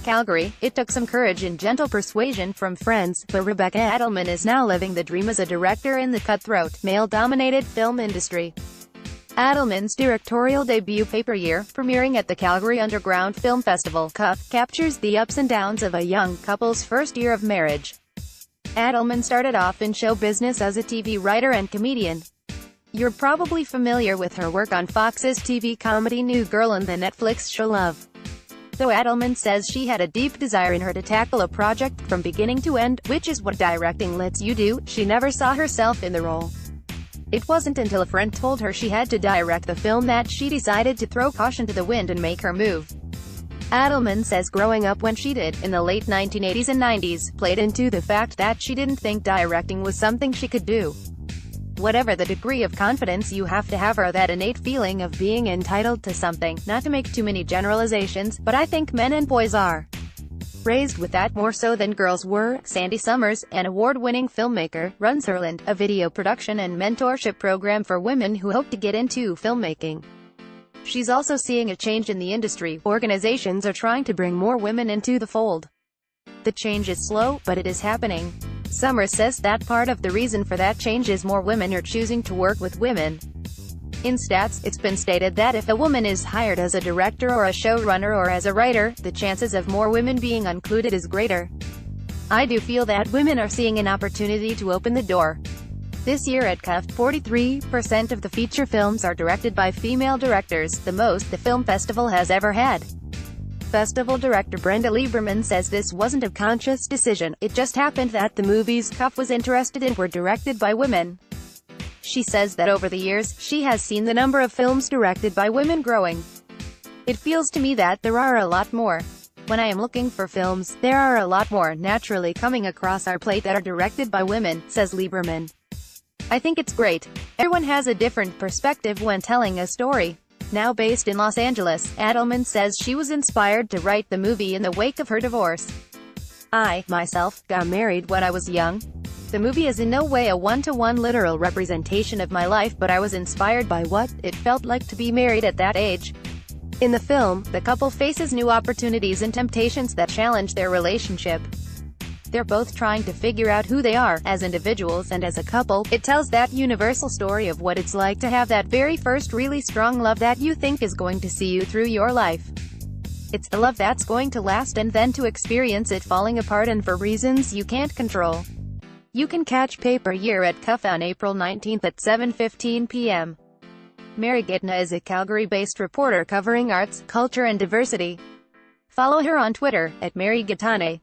Calgary. It took some courage and gentle persuasion from friends, but Rebecca Addelman is now living the dream as a director in the cutthroat, male-dominated film industry. Addelman's directorial debut pay-per-year, premiering at the Calgary Underground Film Festival, CUF, captures the ups and downs of a young couple's first year of marriage. Addelman started off in show business as a TV writer and comedian. You're probably familiar with her work on Fox's TV comedy New Girl and the Netflix show Love. Though Addelman says she had a deep desire in her to tackle a project from beginning to end, which is what directing lets you do, she never saw herself in the role. It wasn't until a friend told her she had to direct the film that she decided to throw caution to the wind and make her move. Addelman says growing up when she did, in the late 1980s and 90s, played into the fact that she didn't think directing was something she could do. Whatever the degree of confidence you have to have or that innate feeling of being entitled to something, not to make too many generalizations, but I think men and boys are raised with that more so than girls were. Sandy Summers, an award-winning filmmaker, runs Herland, a video production and mentorship program for women who hope to get into filmmaking. She's also seeing a change in the industry. Organizations are trying to bring more women into the fold. The change is slow, but it is happening. Summers says that part of the reason for that change is more women are choosing to work with women. In stats, it's been stated that if a woman is hired as a director or a showrunner or as a writer, the chances of more women being included is greater. I do feel that women are seeing an opportunity to open the door. This year at CUF, 43% of the feature films are directed by female directors, the most the film festival has ever had. Festival director Brenda Lieberman says this wasn't a conscious decision, it just happened that the movies CUF was interested in were directed by women. She says that over the years, she has seen the number of films directed by women growing. It feels to me that there are a lot more. When I am looking for films, there are a lot more naturally coming across our plate that are directed by women, says Lieberman. I think it's great. Everyone has a different perspective when telling a story. Now based in Los Angeles, Addelman says she was inspired to write the movie in the wake of her divorce. I, myself, got married when I was young. The movie is in no way a one-to-one literal representation of my life, but I was inspired by what it felt like to be married at that age. In the film, the couple faces new opportunities and temptations that challenge their relationship. They're both trying to figure out who they are, as individuals and as a couple. It tells that universal story of what it's like to have that very first really strong love that you think is going to see you through your life. It's the love that's going to last, and then to experience it falling apart and for reasons you can't control. You can catch pay-per-year at CUF on April 19 at 7:15 p.m. Mary Gitna is a Calgary-based reporter covering arts, culture and diversity. Follow her on Twitter, @MaryGitane.